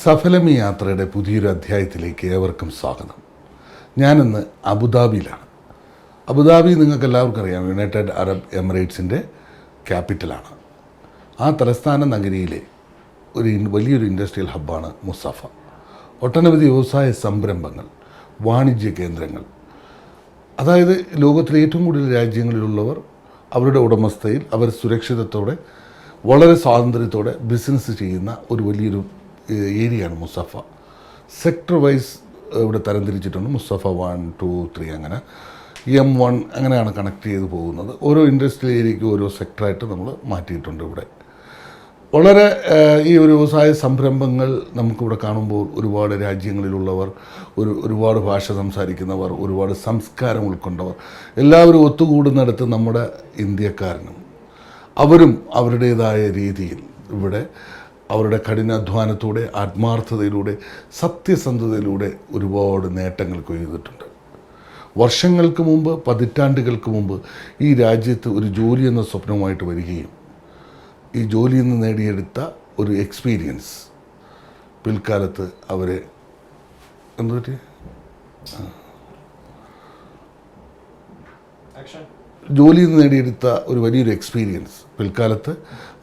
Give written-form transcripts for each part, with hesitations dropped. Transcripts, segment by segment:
സഫലമി യാത്രയുടെ പുതിയൊരു അധ്യായത്തിലേക്ക് ഏവർക്കും സ്വാഗതം. ഞാനിന്ന് അബുദാബിയിലാണ്. അബുദാബി നിങ്ങൾക്ക് എല്ലാവർക്കും അറിയാം, യുണൈറ്റഡ് അറബ് എമിറേറ്റ്സിൻ്റെ ക്യാപിറ്റലാണ്. ആ തലസ്ഥാന നഗരിയിലെ വലിയൊരു ഇൻഡസ്ട്രിയൽ ഹബ്ബാണ് മുസഫ. ഒട്ടനവധി വ്യവസായ സംരംഭങ്ങൾ, വാണിജ്യ കേന്ദ്രങ്ങൾ, അതായത് ലോകത്തിലെ ഏറ്റവും കൂടുതൽ രാജ്യങ്ങളിലുള്ളവർ അവരുടെ ഉടമസ്ഥയിൽ അവർ സുരക്ഷിതത്തോടെ വളരെ സ്വാതന്ത്ര്യത്തോടെ ബിസിനസ് ചെയ്യുന്ന ഒരു വലിയൊരു ഏരിയയാണ് മുസഫ. സെക്ടർ വൈസ് ഇവിടെ തരംതിരിച്ചിട്ടുണ്ട്. മുസഫ 1, 2, 3 അങ്ങനെ M1 അങ്ങനെയാണ് കണക്ട് ചെയ്ത് പോകുന്നത്. ഓരോ ഇൻഡസ്ട്രിയൽ ഏരിയയ്ക്കും ഓരോ സെക്ടറായിട്ട് നമ്മൾ മാറ്റിയിട്ടുണ്ട്. ഇവിടെ വളരെ ഈ ഒരു വ്യവസായ സംരംഭങ്ങൾ നമുക്കിവിടെ കാണുമ്പോൾ ഒരുപാട് രാജ്യങ്ങളിലുള്ളവർ, ഒരുപാട് ഭാഷ സംസാരിക്കുന്നവർ, ഒരുപാട് സംസ്കാരം ഉൾക്കൊണ്ടവർ എല്ലാവരും ഒത്തുകൂടുന്നിടത്ത് നമ്മുടെ ഇന്ത്യക്കാരനും അവരും അവരുടേതായ രീതിയിൽ ഇവിടെ അവരുടെ കഠിനാധ്വാനത്തോടെ, ആത്മാർത്ഥതയിലൂടെ, സത്യസന്ധതയിലൂടെ ഒരുപാട് നേട്ടങ്ങൾ കൊയ്തിട്ടുണ്ട്. വർഷങ്ങൾക്ക് മുമ്പ്, പതിറ്റാണ്ടുകൾക്ക് മുമ്പ് ഈ രാജ്യത്ത് ഒരു ജോലി എന്ന സ്വപ്നവുമായിട്ട് വരികയും ഈ ജോലിയിൽ നിന്ന് നേടിയെടുത്ത ഒരു എക്സ്പീരിയൻസ് പിൽക്കാലത്ത് അവരെ ജോലിയിൽ നിന്ന് നേടിയെടുത്ത ഒരു വലിയൊരു എക്സ്പീരിയൻസ് പിൽക്കാലത്ത്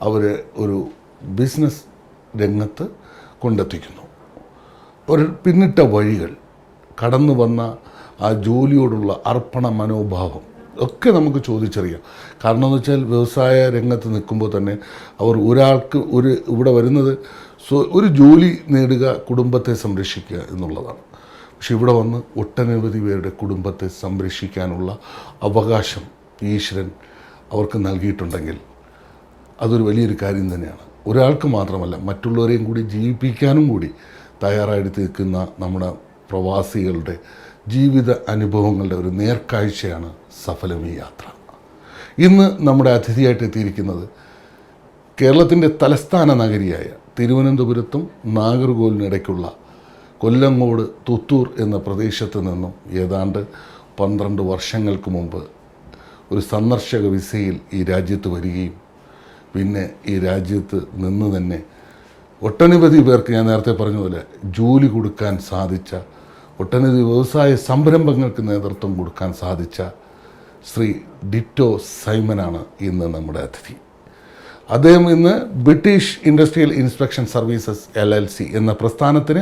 അവർ ഒരു ബിസിനസ് രംഗത്ത് കൊണ്ടെത്തിക്കുന്നു. ഒരു പിന്നിട്ട വഴികൾ, കടന്നു വന്ന ആ ജോലിയോടുള്ള അർപ്പണ മനോഭാവം ഒക്കെ നമുക്ക് ചോദിച്ചറിയാം. കാരണം എന്ന് വെച്ചാൽ വ്യവസായ രംഗത്ത് നിൽക്കുമ്പോൾ തന്നെ അവർ ഒരാൾക്ക് ഇവിടെ വരുന്നത് ഒരു ജോലി നേടുക, കുടുംബത്തെ സംരക്ഷിക്കുക എന്നുള്ളതാണ്. പക്ഷെ ഇവിടെ വന്ന് ഒട്ടനവധി പേരുടെ കുടുംബത്തെ സംരക്ഷിക്കാനുള്ള അവകാശം ഈശ്വരൻ അവർക്ക് നൽകിയിട്ടുണ്ടെങ്കിൽ അതൊരു വലിയൊരു കാര്യം തന്നെയാണ്. ഒരാൾക്ക് മാത്രമല്ല, മറ്റുള്ളവരെയും കൂടി ജീവിപ്പിക്കാനും കൂടി തയ്യാറായിട്ട് നിൽക്കുന്ന നമ്മുടെ പ്രവാസികളുടെ ജീവിത അനുഭവങ്ങളുടെ ഒരു നേർക്കാഴ്ചയാണ് സഫലമി യാത്ര. ഇന്ന് നമ്മുടെ അതിഥിയായിട്ട് എത്തിയിരിക്കുന്നത് കേരളത്തിൻ്റെ തലസ്ഥാന നഗരിയായ തിരുവനന്തപുരത്തും നാഗർകോവിലിനിടയ്ക്കുള്ള കൊല്ലങ്കോട് തുത്തൂർ എന്ന പ്രദേശത്ത് നിന്നും ഏതാണ്ട് 12 വർഷങ്ങൾക്ക് മുമ്പ് ഒരു സന്ദർശക വിസയിൽ ഈ രാജ്യത്ത് വരികയും പിന്നെ ഈ രാജ്യത്ത് നിന്ന് തന്നെ ഒട്ടനവധി പേർക്ക്, ഞാൻ നേരത്തെ പറഞ്ഞതുപോലെ, ജോലി കൊടുക്കാൻ സാധിച്ച, ഒട്ടനവധി വ്യവസായ സംരംഭങ്ങൾക്ക് നേതൃത്വം കൊടുക്കാൻ സാധിച്ച ശ്രീ ഡിറ്റോ സൈമനാണ് ഇന്ന് നമ്മുടെ അതിഥി. അദ്ദേഹം ഇന്ന് British industrial inspection services LLC എന്ന പ്രസ്ഥാനത്തിന്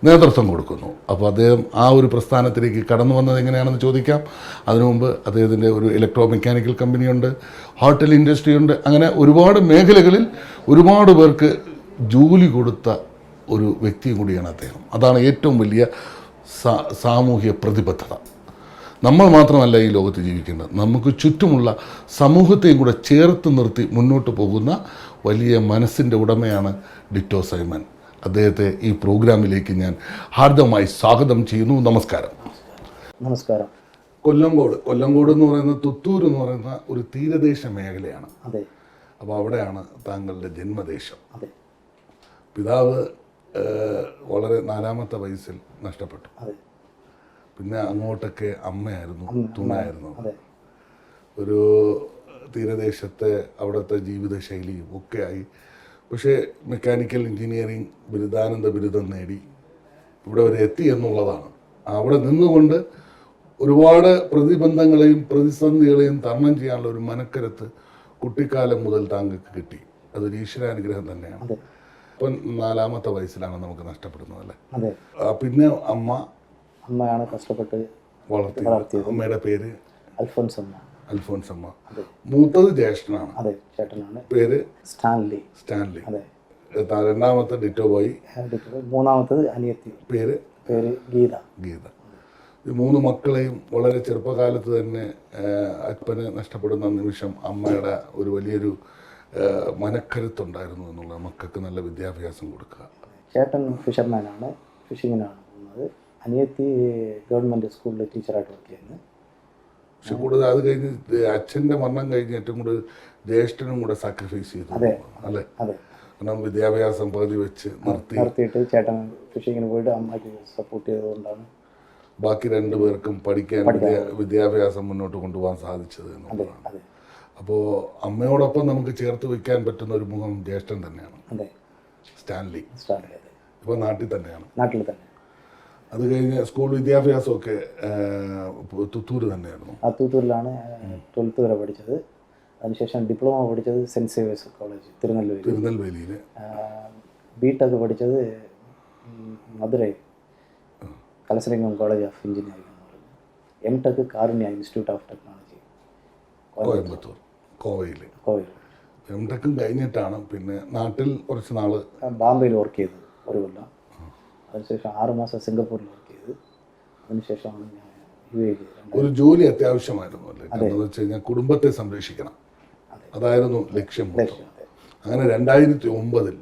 നേതൃത്വം കൊടുക്കുന്നു. അപ്പോൾ അദ്ദേഹം ആ ഒരു പ്രസ്ഥാനത്തിലേക്ക് കടന്നു വന്നത് എങ്ങനെയാണെന്ന് ചോദിക്കാം. അതിനു മുമ്പ് അദ്ദേഹത്തിൻ്റെ ഒരു ഇലക്ട്രോ മെക്കാനിക്കൽ കമ്പനിയുണ്ട്, ഹോട്ടൽ ഇൻഡസ്ട്രി ഉണ്ട്. അങ്ങനെ ഒരുപാട് മേഖലകളിൽ ഒരുപാട് പേർക്ക് ജോലി കൊടുത്ത ഒരു വ്യക്തിയും കൂടിയാണ് അദ്ദേഹം. അതാണ് ഏറ്റവും വലിയ സാമൂഹ്യ പ്രതിബദ്ധത. നമ്മൾ മാത്രമല്ല ഈ ലോകത്ത് ജീവിക്കേണ്ടത്, നമുക്ക് ചുറ്റുമുള്ള സമൂഹത്തെയും കൂടെ ചേർത്ത് നിർത്തി മുന്നോട്ട് പോകുന്ന വലിയ മനസ്സിൻ്റെ ഉടമയാണ് ഡിറ്റോ സൈമൻ. അദ്ദേഹത്തെ ഈ പ്രോഗ്രാമിലേക്ക് ഞാൻ ഹാർദവമായി സ്വാഗതം ചെയ്യുന്നു. നമസ്കാരം. നമസ്കാരം. കൊല്ലങ്കോട് എന്ന് പറയുന്ന തുത്തൂർ എന്ന് പറയുന്ന ഒരു തീരദേശ മേഖലയാണ്. അതെ. അപ്പോൾ അവിടെയാണ് താങ്കളുടെ ജന്മദേശം. അതെ. പിതാവ് വളരെ 4-ാമത്തെ വയസ്സിൽ നഷ്ടപ്പെട്ടു. അതെ. പിന്നെ അങ്ങോട്ടൊക്കെ അമ്മയായിരുന്നു, തുണയായിരുന്നു. ഒരു തീരദേശത്തെ അവിടുത്തെ ജീവിതശൈലിയും ഒക്കെ ആയി. പക്ഷേ മെക്കാനിക്കൽ എഞ്ചിനീയറിംഗ് ബിരുദാനന്ദ ബിരുദം നേടി ഇവിടെ വരെ എത്തി എന്നുള്ളതാണ്. അവിടെ നിന്നുകൊണ്ട് ഒരുപാട് പ്രതിബന്ധങ്ങളെയും പ്രതിസന്ധികളെയും തരണം ചെയ്യാനുള്ള ഒരു മനക്കരുത്ത് കുട്ടിക്കാലം മുതൽ താങ്കൾക്ക് കിട്ടി. അതൊരു ഈശ്വരാനുഗ്രഹം തന്നെയാണ്. അപ്പം 4-ാമത്തെ വയസ്സിലാണ് നമുക്ക് നഷ്ടപ്പെടുന്നത്, അല്ലേ? പിന്നെ അമ്മയാണ് കഷ്ടപ്പെട്ട് വളർത്തിയത്. അമ്മയുടെ പേര് അൽഫോൻസമ്മ. മൂത്തത് ജ്യേഷ്ഠനാണ്. അതെ, ചേട്ടനാണ്. പേര് സ്റ്റാൻലി. അതെ. 2-ാമത്തെ ഡിറ്റോ ബോയ്. 3-ാമത്തത് അനിയത്തി. പേര് ഗീത. ഈ 3 മക്കളെയും വളരെ ചെറുപ്പകാലത്ത് തന്നെ അപ്പനെ നഷ്ടപ്പെടുന്ന നിമിഷം അമ്മയുടെ ഒരു വലിയൊരു മനക്കരുത്തുണ്ടായിരുന്നു എന്നുള്ള മക്കൾക്ക് നല്ല വിദ്യാഭ്യാസം കൊടുക്കുക. ചേട്ടൻ ഫിഷർമാനാണ്, ഫിഷിങ്ങിനാണ് പോകുന്നത്. അനിയത്തി ഗവൺമെൻറ് സ്കൂളിൽ ടീച്ചറായിട്ട് വർക്ക് ചെയ്യുന്നത്. പക്ഷെ കൂടുതൽ അത് കഴിഞ്ഞ് അച്ഛൻ്റെ മരണം കഴിഞ്ഞ് ഏറ്റവും കൂടുതൽ ജ്യേഷ്ഠനും കൂടെ സാക്രിഫൈസ് ചെയ്തു, അല്ലേ? കാരണം വിദ്യാഭ്യാസം പകുതി വെച്ച് നിർത്തിയിട്ട് ചേട്ടൻ ഫിഷിങ്ങിന് പോയിട്ട് അമ്മയ്ക്ക് സപ്പോർട്ട് ചെയ്തുകൊണ്ടാണ് ബാക്കി 2 പേർക്കും പഠിക്കാൻ വിദ്യാഭ്യാസം മുന്നോട്ട് കൊണ്ടുപോകാൻ സാധിച്ചത് എന്നുള്ളതാണ്. അപ്പോൾ അമ്മയോടൊപ്പം നമുക്ക് ചേർത്ത് വയ്ക്കാൻ പറ്റുന്ന ഒരു മുഖം ജ്യേഷ്ഠൻ തന്നെയാണ്, സ്റ്റാൻലി. ഇപ്പോൾ നാട്ടിൽ തന്നെയാണ്. നാട്ടിൽ തന്നെ. അത് കഴിഞ്ഞ് സ്കൂൾ വിദ്യാഭ്യാസമൊക്കെ തുത്തൂർ തന്നെയായിരുന്നു. ആ തൂത്തൂരിലാണ് 12th വരെ പഠിച്ചത്. അതിനുശേഷം ഡിപ്ലോമ പഠിച്ചത് സെൻറ്റ് സേവിയേഴ്സ് കോളേജ് തിരുനെൽവേലിയിൽ. ബിടെക് പഠിച്ചത് Madurai Kalasalingam college of engineering എന്ന് പറഞ്ഞു. M Tech Karunya institute of technology Coimbatore കോവയിൽ. എംടെക്കും കഴിഞ്ഞിട്ടാണ് പിന്നെ നാട്ടിൽ കുറച്ച് നാൾ ബാംബെയിൽ വർക്ക് ചെയ്തത് 1 കൊല്ലം. അതിനുശേഷം 6 മാസം സിംഗപ്പൂരിൽ വർക്ക് ചെയ്ത് അതിനുശേഷമാണ് ഞാൻ UAE. ഒരു ജോലി അത്യാവശ്യമായിരുന്നു അല്ലേ? എന്ന് വെച്ച് കഴിഞ്ഞാൽ കുടുംബത്തെ സംരക്ഷിക്കണം, അതായിരുന്നു ലക്ഷ്യം. അങ്ങനെ 2009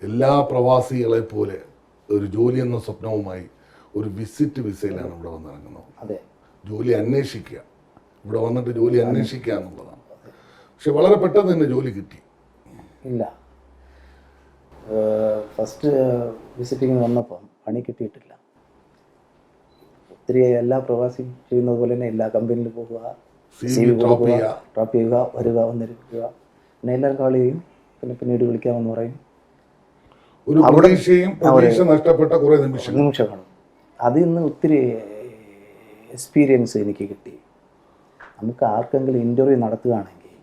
എല്ലാ പ്രവാസികളെ പോലെ ഒരു ജോലി എന്ന സ്വപ്നവുമായി ഒരു വിസിറ്റ് വിസയിലാണ് ഇവിടെ വന്നിറങ്ങുന്നത്. അതെ, ജോലി അന്വേഷിക്കുക, ഇവിടെ വന്നിട്ട് ജോലി അന്വേഷിക്കുക എന്നുള്ളതാണ്. പക്ഷെ വളരെ പെട്ടെന്ന് തന്നെ ജോലി കിട്ടി. ഇല്ല, ഫസ്റ്റ് വിസിറ്റിങ്ങിന് വന്നപ്പം പണി കിട്ടിയിട്ടില്ല. ഒത്തിരി എല്ലാ പ്രവാസിയും ചെയ്യുന്നത് പോലെ തന്നെ എല്ലാ കമ്പനിയിൽ പോകുക, CV കൊടുക്കുക, ഡ്രോപ്പ് ചെയ്യുക, വരിക, വന്നിരിക്കുക, പിന്നെ എല്ലാവരും കാൾ ചെയ്യും, പിന്നെ പിന്നീട് വിളിക്കാമെന്ന് പറയും. ഒരു പ്രതീക്ഷ നഷ്ടപ്പെട്ട കുറേ നിമിഷങ്ങൾ. അതിൽ നിന്ന് ഒത്തിരി എക്സ്പീരിയൻസ് എനിക്ക് കിട്ടി. നമുക്ക് ആർക്കെങ്കിലും ഇൻ്റർവ്യൂ നടത്തുകയാണെങ്കിൽ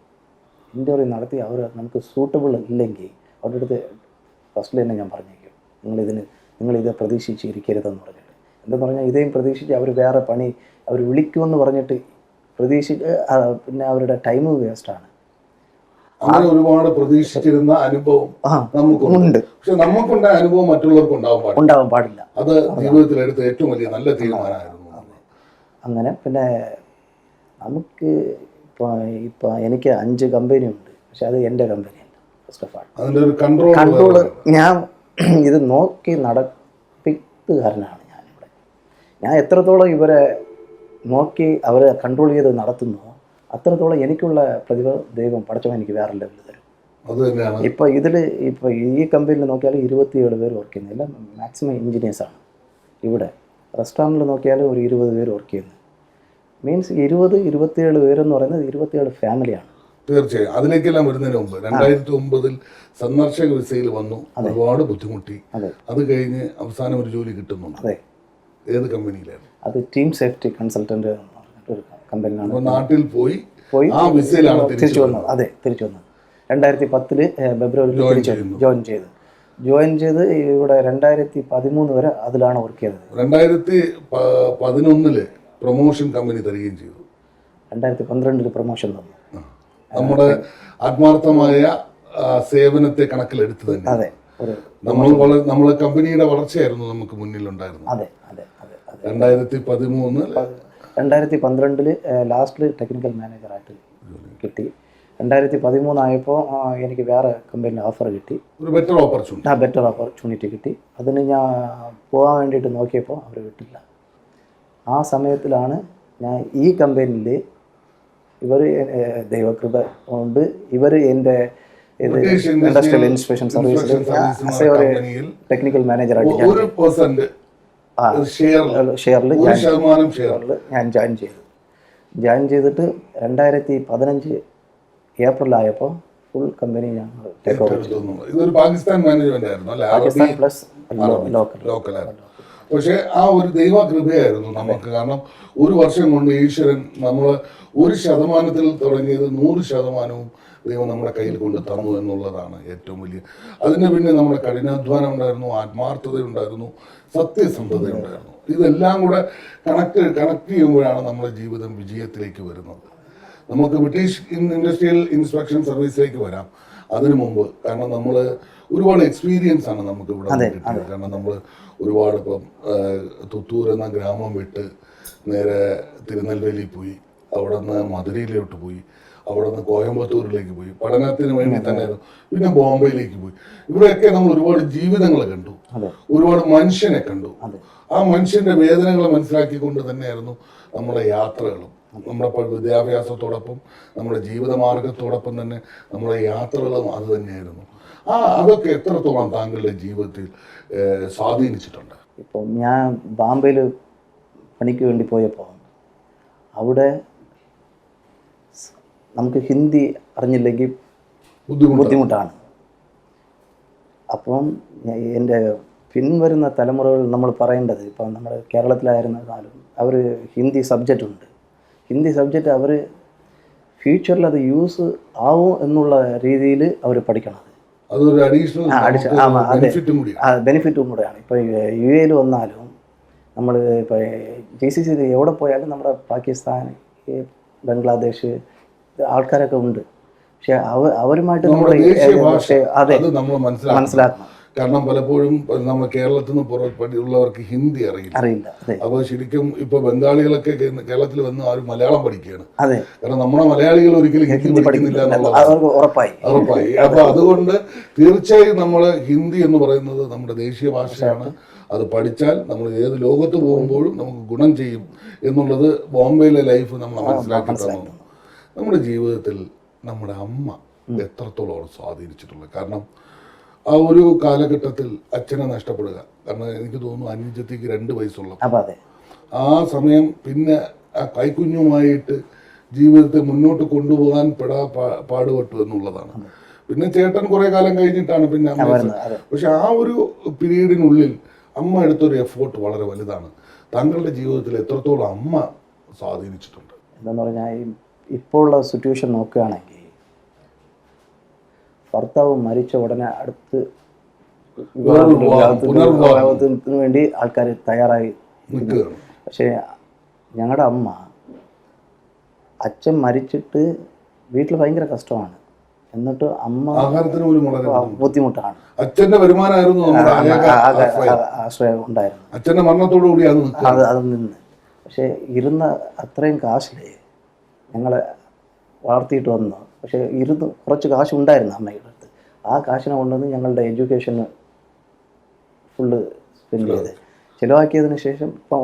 ഇൻ്റർവ്യൂ നടത്തി അവർ നമുക്ക് സൂട്ടബിൾ ഇല്ലെങ്കിൽ അവരുടെ അടുത്ത് ഫസ്റ്റിൽ തന്നെ ഞാൻ പറഞ്ഞേക്കും, നിങ്ങളിത് പ്രതീക്ഷിച്ചിരിക്കരുതെന്ന് പറഞ്ഞിട്ട്. എന്തെന്ന് പറഞ്ഞാൽ ഇതേയും പ്രതീക്ഷിച്ച് അവർ വേറെ പണി അവർ വിളിക്കുമെന്ന് പറഞ്ഞിട്ട് പ്രതീക്ഷിച്ച് പിന്നെ അവരുടെ ടൈം വേസ്റ്റാണ്. അങ്ങനെ ഒരുപാട് പ്രതീക്ഷിച്ചിരുന്ന അനുഭവം നമുക്കുണ്ട്. പക്ഷെ നമുക്കുണ്ടായ അനുഭവം മറ്റുള്ളവർക്ക് ഉണ്ടാവാൻ പാടില്ല. അത് ജീവിതത്തിൽ എടുത്ത ഏറ്റവും വലിയ നല്ല തീരുമാനമായിരുന്നു. അങ്ങനെ പിന്നെ നമുക്ക് ഇപ്പോൾ എനിക്ക് 5 കമ്പനി ഉണ്ട്, പക്ഷെ അത് എൻ്റെ കമ്പനിയല്ല. ഫസ്റ്റ് ഓഫ് ആൾ അതിൻ്റെ ഒരു കൺട്രോൾ ഞാൻ ഇത് നോക്കി നടത്തിപ്പുകാരനാണ് ഞാനിവിടെ. ഞാൻ എത്രത്തോളം ഇവരെ നോക്കി അവരെ കൺട്രോൾ ചെയ്ത് നടത്തുന്നു അത്രത്തോളം എനിക്കുള്ള പ്രതിഭ ദൈവം പടച്ചവൻ എനിക്ക് വേറെ ലെവലിൽ തരും. ഇപ്പോൾ ഈ കമ്പനിയിൽ നോക്കിയാൽ 27 പേര് വർക്ക് ചെയ്യുന്നു. എല്ലാം മാക്സിമം എഞ്ചിനീയേഴ്സാണ്. ഇവിടെ റെസ്റ്റോറൻറ്റിൽ നോക്കിയാലും ഒരു 20 പേര് വർക്ക് ചെയ്യുന്നു. മീൻസ് 27 പേരെന്ന് പറയുന്നത് 27 ഫാമിലിയാണ്. തീർച്ചയായും അതിലേക്കെല്ലാം വരുന്നതിന് മുമ്പ് 2009 സന്ദർശക വിസയിൽ വന്നു, ഒരുപാട് ബുദ്ധിമുട്ടി. അത് കഴിഞ്ഞ് അവസാനം ഒരു ജോലി കിട്ടുന്നുണ്ട്. അതെ, ഏത് കമ്പനിയിലായിരുന്നു? അത് ടീം സേഫ്റ്റി കൺസൾട്ടന്റ് ഒരു കമ്പനിയിലാണ്. നാട്ടിൽ പോയി ആ വിസയിലാണ് തിരിച്ചു വന്നത്. അതെ, തിരിച്ചു വന്നത് 2010 ഫെബ്രുവരിയിൽ ജോയിൻ ചെയ്ത് ഇവിടെ 2013 വരെ അതിലാണ് വർക്ക് ചെയ്തത്. 2011 പ്രൊമോഷൻ കമ്പനി തരികയും ചെയ്തു. 2012 പ്രൊമോഷൻ തന്നു. നമ്മുടെ ആത്മാർത്ഥമായ സേവനത്തെ കണക്കിലെടുത്ത് തന്നെ. അതെ, നമ്മളെ കമ്പനിയുടെ വളർച്ചയായിരുന്നു നമുക്ക് മുന്നിലുണ്ടായിരുന്നു. അതെ അതെ അതെ അതെ 2012 ലാസ്റ്റിൽ ടെക്നിക്കൽ മാനേജറായിട്ട് കിട്ടി. 2013 ആയപ്പോൾ എനിക്ക് വേറെ കമ്പനിയിൽ ഓഫർ കിട്ടി, ഒരു ബെറ്റർ ഓപ്പർച്യൂണിറ്റി കിട്ടി. അതിന് ഞാൻ പോകാൻ വേണ്ടിയിട്ട് നോക്കിയപ്പോൾ അവർ വിട്ടില്ല. ആ സമയത്തിലാണ് ഞാൻ ഈ കമ്പനിയിൽ ഇവർ ദൈവകൃപ കൊണ്ട് ഇവർ എൻ്റെ ഇൻഡസ്ട്രിയൽ ഇൻസ്പെക്ഷൻ സർവീസിൽ ഒരു ടെക്നിക്കൽ മാനേജറായിട്ട് ഷെയറിൽ ഞാൻ ജോയിൻ ചെയ്തിട്ട് 2015 ഏപ്രിലായപ്പോൾ ഫുൾ കമ്പനി ഞങ്ങൾ ടേക്ക് ഓവർ ചെയ്തു. പാകിസ്ഥാൻ പ്ലസ് ലോക്കലായിരുന്നു. പക്ഷെ ആ ഒരു ദൈവകൃപയായിരുന്നു നമുക്ക്. കാരണം ഒരു വർഷം കൊണ്ട് ഈശ്വരൻ നമ്മൾ 1% തുടങ്ങിയത് 100% ദൈവം നമ്മുടെ കയ്യിൽ കൊണ്ട് തന്നു എന്നുള്ളതാണ് ഏറ്റവും വലിയ. അതിന് പിന്നെ നമ്മുടെ കഠിനാധ്വാനം ഉണ്ടായിരുന്നു, ആത്മാർത്ഥത ഉണ്ടായിരുന്നു, സത്യസന്ധത ഉണ്ടായിരുന്നു. ഇതെല്ലാം കൂടെ കണക്ട് ചെയ്യുമ്പോഴാണ് നമ്മുടെ ജീവിതം വിജയത്തിലേക്ക് വരുന്നത്. നമുക്ക് ബ്രിട്ടീഷ് ഇൻഡസ്ട്രിയൽ ഇൻസ്പെക്ഷൻ സർവീസിലേക്ക് വരാം അതിനു മുമ്പ്. കാരണം നമ്മൾ ഒരുപാട് എക്സ്പീരിയൻസ് ആണ് നമുക്ക് ഇവിടെ കിട്ടിയത്. കാരണം നമ്മൾ ഒരുപാട് ഇപ്പം തുത്തൂർ എന്ന ഗ്രാമം വിട്ട് നേരെ തിരുനെൽവേലി പോയി, അവിടെ നിന്ന് മധുരയിലോട്ട് പോയി, അവിടെ നിന്ന് കോയമ്പത്തൂരിലേക്ക് പോയി, പഠനത്തിന് വേണ്ടി തന്നെയായിരുന്നു. പിന്നെ ബോംബെയിലേക്ക് പോയി. ഇവിടെയൊക്കെ നമ്മൾ ഒരുപാട് ജീവിതങ്ങൾ കണ്ടു, ഒരുപാട് മനുഷ്യനെ കണ്ടു. ആ മനുഷ്യന്റെ വേദനകളെ മനസ്സിലാക്കിക്കൊണ്ട് തന്നെയായിരുന്നു നമ്മുടെ യാത്രകളും. നമ്മുടെ വിദ്യാഭ്യാസത്തോടൊപ്പം നമ്മുടെ ജീവിതമാർഗത്തോടൊപ്പം തന്നെ നമ്മുടെ യാത്രകളും അത് തന്നെയായിരുന്നു. അതൊക്കെ എത്രത്തോളം താങ്കളുടെ ജീവിതത്തിൽ സ്വാധീനിച്ചിട്ടുണ്ട്? ഇപ്പം ഞാൻ ബാംബെയിൽ പണിക്ക് വേണ്ടി പോയപ്പോൾ അവിടെ നമുക്ക് ഹിന്ദി അറിഞ്ഞില്ലെങ്കിൽ ബുദ്ധിമുട്ടാണ്. അപ്പം എൻ്റെ പിൻവരുന്ന തലമുറകൾ നമ്മൾ പറയേണ്ടത്, ഇപ്പം നമ്മൾ കേരളത്തിലായിരുന്നാലും അവർ ഹിന്ദി സബ്ജക്റ്റ് ഉണ്ട്. ഹിന്ദി സബ്ജക്റ്റ് അവർ ഫ്യൂച്ചറിൽ അത് യൂസ് ആവും എന്നുള്ള രീതിയിൽ അവർ പഠിക്കണം. അതൊരു അഡീഷണൽ ബെനിഫിറ്റും കൂടെയാണ്. ഇപ്പോൾ യു എയിൽ വന്നാലും നമ്മൾ ഇപ്പോൾ GCC എവിടെ പോയാലും നമ്മുടെ പാകിസ്ഥാൻ, ബംഗ്ലാദേശ് ആൾക്കാരൊക്കെ ഉണ്ട്. പക്ഷെ അവരുമായിട്ട് നമ്മൾ മനസ്സിലാക്കണം. കാരണം പലപ്പോഴും നമ്മൾ കേരളത്തിൽ നിന്ന് പുറത്തുള്ളവർക്ക് ഹിന്ദി അറിയില്ല. അപ്പോൾ ശരിക്കും ഇപ്പൊ ബംഗാളികളൊക്കെ കേരളത്തിൽ വന്ന് ആരും മലയാളം പഠിക്കുകയാണ്. കാരണം നമ്മുടെ മലയാളികൾ ഒരിക്കലും ഹിന്ദി പഠിക്കുന്നില്ല എന്നുള്ളത് ഉറപ്പായി. അപ്പൊ അതുകൊണ്ട് തീർച്ചയായും നമ്മൾ ഹിന്ദി എന്ന് പറയുന്നത് നമ്മുടെ ദേശീയ ഭാഷയാണ്. അത് പഠിച്ചാൽ നമ്മൾ ഏത് ലോകത്ത് പോകുമ്പോഴും നമുക്ക് ഗുണം ചെയ്യും എന്നുള്ളത് ബോംബെയിലെ ലൈഫ് നമ്മൾ മനസ്സിലാക്കി തന്നു. നമ്മുടെ ജീവിതത്തിൽ നമ്മുടെ അമ്മ എത്രത്തോളം സ്വാധീനിച്ചിട്ടുള്ളത്. കാരണം ആ ഒരു കാലഘട്ടത്തിൽ അച്ഛനെ നഷ്ടപ്പെടുക, കാരണം എനിക്ക് തോന്നുന്നു അനുജത്തിക്ക് 2 വയസ്സുള്ള ആ സമയം, പിന്നെ ആ കൈക്കുഞ്ഞുമായിട്ട് ജീവിതത്തെ മുന്നോട്ട് കൊണ്ടുപോകാൻ പാടുപെട്ടു എന്നുള്ളതാണ്. പിന്നെ ചേട്ടൻ കുറെ കാലം കഴിഞ്ഞിട്ടാണ് പിന്നെ അമ്മ. പക്ഷെ ആ ഒരു പീരീഡിനുള്ളിൽ അമ്മ എടുത്തൊരു എഫേർട്ട് വളരെ വലുതാണ്. താങ്കളുടെ ജീവിതത്തിൽ എത്രത്തോളം അമ്മ സ്വാധീനിച്ചിട്ടുണ്ട്? എന്താന്ന് പറഞ്ഞാൽ ഇപ്പോൾ ഉള്ള സിറ്റുവേഷൻ നോക്കുകയാണെങ്കിൽ ഭർത്താവ് മരിച്ച ഉടനെ അടുത്ത് വിവാഹത്തിന് വേണ്ടി ആൾക്കാർ തയ്യാറായി. പക്ഷേ ഞങ്ങളുടെ അമ്മ, അച്ഛൻ മരിച്ചിട്ട് വീട്ടിൽ ഭയങ്കര കഷ്ടമാണ്, എന്നിട്ട് അമ്മ ബുദ്ധിമുട്ടാണ്. അച്ഛന്റെ വരുമാനമായിരുന്നു ആശ്രയം ഉണ്ടായിരുന്നു. അച്ഛന്റെ മരണത്തോടുകൂടി അത് നിന്ന്. പക്ഷേ ഇരുന്ന അത്രയും കാശിലേ ഞങ്ങളെ വളർത്തിയിട്ട് വന്നു. പക്ഷേ കുറച്ച് കാശ് ഉണ്ടായിരുന്നു അമ്മയുടെ അടുത്ത്. ആ കാശിനെ കൊണ്ടുവന്ന് ഞങ്ങളുടെ എഡ്യൂക്കേഷന് ഫുള്ള് സ്പെൻഡ് ചെയ്ത് ചിലവാക്കിയതിന് ശേഷം ഇപ്പം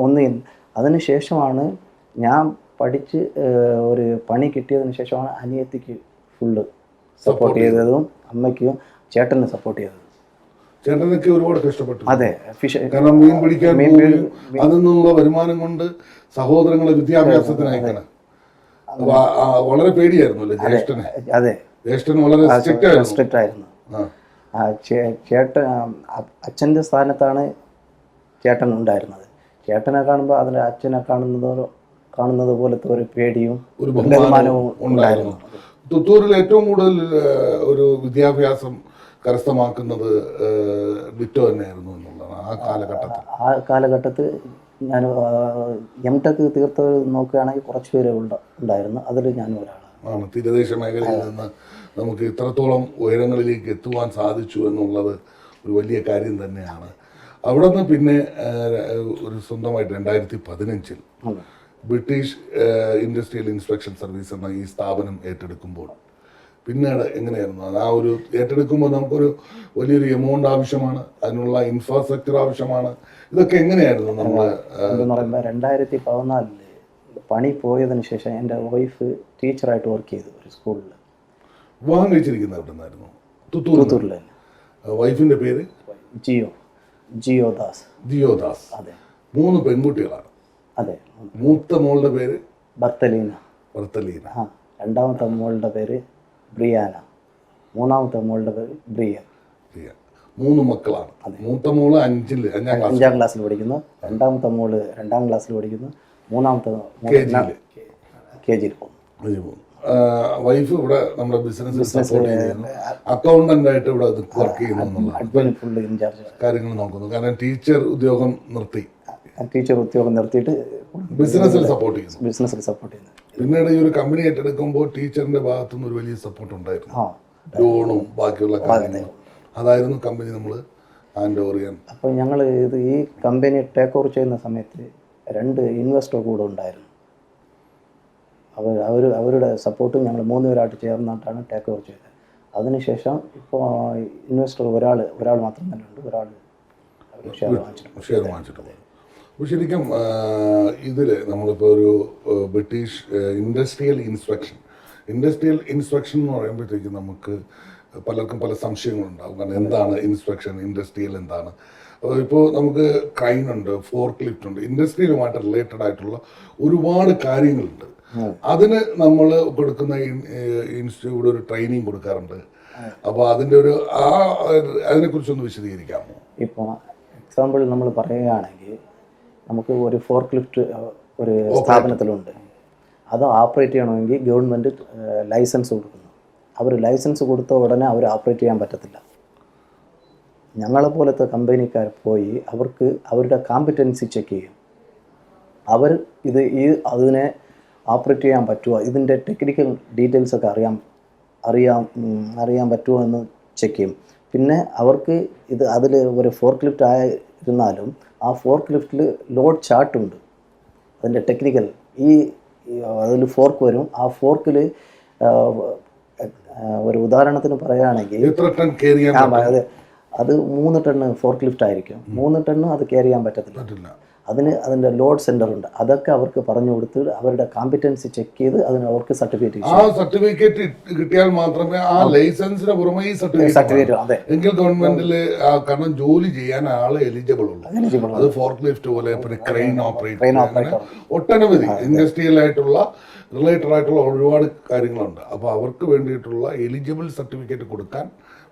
അതിന് ശേഷമാണ് ഞാൻ പഠിച്ച് ഒരു പണി കിട്ടിയതിന് ശേഷമാണ് അനിയത്തിക്ക് ഫുള്ള് സപ്പോർട്ട് ചെയ്തതും അമ്മയ്ക്കും ചേട്ടന് സപ്പോർട്ട് ചെയ്തതും. ചേട്ടനൊക്കെ ഒരുപാട് കഷ്ടപ്പെട്ടു. അതെ, കാരണം മീൻ പിടിക്കാൻ അതിൽ നിന്നുള്ള വരുമാനം കൊണ്ട് സഹോദരങ്ങളെ വിദ്യാഭ്യാസത്തിന് അയക്കണം. വളരെ പേടിയായിരുന്നു അല്ലേ ജ്യേഷ്ഠന്? അതെ, ജ്യേഷ്ഠൻ വളരെ സ്ട്രിക്റ്റ് ആയിരുന്നു. ചേട്ടൻ അച്ഛൻ്റെ സ്ഥാനത്താണ് ചേട്ടൻ ഉണ്ടായിരുന്നത്. ചേട്ടനെ കാണുമ്പോൾ അതിൻ്റെ അച്ഛനെ കാണുന്നത് പോലത്തെ ഒരു പേടിയും ഒരു ബഹുമാനവും ഉണ്ടായിരുന്നു. തുത്തൂരിൽ ഏറ്റവും കൂടുതൽ ഒരു വിദ്യാഭ്യാസം കരസ്ഥമാക്കുന്നത് ഡിറ്റോ തന്നെയായിരുന്നു എന്നുള്ളതാണ് ആ കാലഘട്ടത്തിൽ. ഞാൻ M.Tech തീർത്തവർ നോക്കുകയാണെങ്കിൽ കുറച്ച് പേര് ഉണ്ടായിരുന്നു. അതിൽ ഞാനും ഒരാളാണ്. തീരദേശ മേഖലയിൽ നിന്ന് നമുക്ക് ഇത്രത്തോളം ഉയരങ്ങളിലേക്ക് എത്തുവാൻ സാധിച്ചു എന്നുള്ളത് ഒരു വലിയ കാര്യം തന്നെയാണ്. അവിടെ നിന്ന് പിന്നെ ഒരു സ്വന്തമായിട്ട് 2015 ബ്രിട്ടീഷ് ഇൻഡസ്ട്രിയൽ ഇൻസ്പെക്ഷൻ സർവീസ് എന്ന ഈ സ്ഥാപനം ഏറ്റെടുക്കുമ്പോൾ പിന്നീട് എങ്ങനെയായിരുന്നു ആ ഒരു ഏറ്റെടുക്കുമ്പോൾ? നമുക്കൊരു വലിയൊരു എമൗണ്ട് ആവശ്യമാണ്, അതിനുള്ള ഇൻഫ്രാസ്ട്രക്ചർ ആവശ്യമാണ്. ഇതൊക്കെ എങ്ങനെയായിരുന്നു നമ്മൾ എന്ന് പറയുമ്പോൾ 2014 പണി പോയതിന് ശേഷം എൻ്റെ വൈഫ് ടീച്ചറായിട്ട് വർക്ക് ചെയ്തു ഒരു സ്കൂളിൽ. വിവാഹം കഴിച്ചിരിക്കുന്നത് എവിടെ നിന്നായിരുന്നു? തുത്തൂരിൽ. വൈഫിൻ്റെ പേര് ജിയോ ദാസ്. അതെ. 3 പെൺകുട്ടികളാണ്. അതെ. മൂത്ത മോളുടെ പേര് ബർത്തലീന. രണ്ടാമത്തെ മോളുടെ പേര് ബ്രിയാന. മൂന്നാമത്തെ മോളുടെ പേര് ബ്രിയ. 3 മക്കളാണ്. മൂത്ത മോള് 5ാം ക്ലാസ്സിൽ പഠിക്കുന്നു. രണ്ടാമത്തെ മോള് 2ാം ക്ലാസ്സിൽ പഠിക്കുന്നു. മൂന്നാമത്തെ KG പോകുന്നു. വൈഫ് ഇവിടെ നമ്മുടെ ബിസിനസ് അക്കൗണ്ടന്റ് ആയിട്ട് ഇവിടെ വർക്ക് ചെയ്യുന്നു, കാര്യങ്ങൾ നോക്കുന്നു. കാരണം ടീച്ചർ ഉദ്യോഗം നിർത്തിയിട്ട് ബിസിനസ്സിൽ സപ്പോർട്ട് ചെയ്യുന്നു. പിന്നീട് ഈ ഒരു കമ്പനി ഏറ്റെടുക്കുമ്പോൾ ടീച്ചറിന്റെ ഭാഗത്തുനിന്ന് ഒരു വലിയ സപ്പോർട്ട് ഉണ്ടായിരുന്നു, ലോണും ബാക്കിയുള്ള കാര്യങ്ങളും. അതായിരുന്നു കമ്പനി നമ്മൾ ഹാൻഡ് ഓവർ ചെയ്യാൻ. അപ്പോൾ ഞങ്ങൾ ഈ കമ്പനി ടേക്ക് ഓവർ ചെയ്യുന്ന സമയത്ത് 2 ഇൻവെസ്റ്റർ കൂടെ ഉണ്ടായിരുന്നു. അവരുടെ സപ്പോർട്ടും ഞങ്ങൾ 3 പേരായിട്ട് ചേർന്നിട്ടാണ് ടേക്ക് ഓവർ ചെയ്തത്. അതിനുശേഷം ഇപ്പോൾ ഇൻവെസ്റ്റർ ഒരാൾ മാത്രം തന്നെ ഉണ്ട്. ഒരാൾ ഷെയർ വാങ്ങിച്ചിട്ടുണ്ട്. അപ്പോൾ ശരിക്കും ഇതിൽ നമ്മളിപ്പോൾ ഒരു ബ്രിട്ടീഷ് ഇൻഡസ്ട്രിയൽ ഇൻസ്പെക്ഷൻ എന്ന് പറയുമ്പോഴത്തേക്കും നമുക്ക് പലർക്കും പല സംശയങ്ങളുണ്ടാകും. കാരണം എന്താണ് ഇൻഡസ്ട്രിയൽ എന്താണ്? ഇപ്പോൾ നമുക്ക് ക്രൈനുണ്ട്, ഫോർക്ക് ലിഫ്റ്റ് ഉണ്ട്, ഇൻഡസ്ട്രിയിലുമായിട്ട് റിലേറ്റഡ് ആയിട്ടുള്ള ഒരുപാട് കാര്യങ്ങളുണ്ട്. അതിന് നമ്മൾ കൊടുക്കുന്ന ഇൻസ്റ്റിറ്റ്യൂട്ട് ഒരു ട്രെയിനിങ് കൊടുക്കാറുണ്ട്. അപ്പോൾ അതിൻ്റെ അതിനെക്കുറിച്ചൊന്ന് വിശദീകരിക്കാമോ? ഇപ്പോൾ എക്സാമ്പിൾ നമ്മൾ പറയുകയാണെങ്കിൽ നമുക്ക് ഒരു ഫോർക്ക് ലിഫ്റ്റ് ഒരു സ്ഥാപനത്തിലുണ്ട്. അത് ഓപ്പറേറ്റ് ചെയ്യണമെങ്കിൽ ഗവൺമെൻറ് ലൈസൻസ് കൊടുക്കുന്നു. അവർ ലൈസൻസ് കൊടുത്ത ഉടനെ അവർ ഓപ്പറേറ്റ് ചെയ്യാൻ പറ്റത്തില്ല. ഞങ്ങളെപ്പോലത്തെ കമ്പനിക്കാർ പോയി അവർക്ക് അവരുടെ കോമ്പറ്റൻസി ചെക്ക് ചെയ്യും. അവർ അതിനെ ഓപ്പറേറ്റ് ചെയ്യാൻ പറ്റുമോ, ഇതിൻ്റെ ടെക്നിക്കൽ ഡീറ്റെയിൽസൊക്കെ അറിയാൻ പറ്റുമോ എന്ന് ചെക്ക് ചെയ്യും. പിന്നെ അവർക്ക് അതിൽ ഒരു ഫോർക്ക് ലിഫ്റ്റ് ആയിരുന്നാലും ആ ഫോർക്ക് ലിഫ്റ്റിൽ ലോഡ് ചാർട്ടുണ്ട്. അതിൻ്റെ ടെക്നിക്കൽ അതിൽ ഫോർക്ക് വരും. ആ ഫോർക്കിൽ ഒരു ഉദാഹരണത്തിന് പറയുകയാണെങ്കിൽ അത് 3 ടണ്ണ് ഫോർക്ക് ലിഫ്റ്റ് ആയിരിക്കും. 3 ടണ്ണ് അത് കെയർ ചെയ്യാൻ പറ്റത്തില്ല. അതിൻ്റെ ലോഡ് സെൻറ്റർ ഉണ്ട്. അതൊക്കെ അവർക്ക് പറഞ്ഞു കൊടുത്ത് അവരുടെ കോമ്പറ്റൻസി ചെക്ക് ചെയ്ത് അതിന് അവർക്ക് സർട്ടിഫിക്കറ്റ് കിട്ടിയാൽ മാത്രമേ ആ ലൈസൻസിന് പുറമെ ഈ സർട്ടിഫിക്കറ്റ് അതെ എങ്കിൽ ഗവൺമെന്റിൽ കാരണം ജോലി ചെയ്യാൻ ആള് എലിജിബിൾ ഉള്ളൂ. അത് ഫോർക്ക് ലിഫ്റ്റ് പോലെ പിന്നെ ക്രെയിൻ ഓപ്പറേറ്റർ ഒട്ടനവധി ഇൻഡസ്ട്രിയൽ ആയിട്ടുള്ള റിലേറ്റഡ് ആയിട്ടുള്ള ഒരുപാട് കാര്യങ്ങളുണ്ട്. അപ്പോൾ അവർക്ക് വേണ്ടിയിട്ടുള്ള എലിജിബിൾ സർട്ടിഫിക്കറ്റ് കൊടുക്കാൻ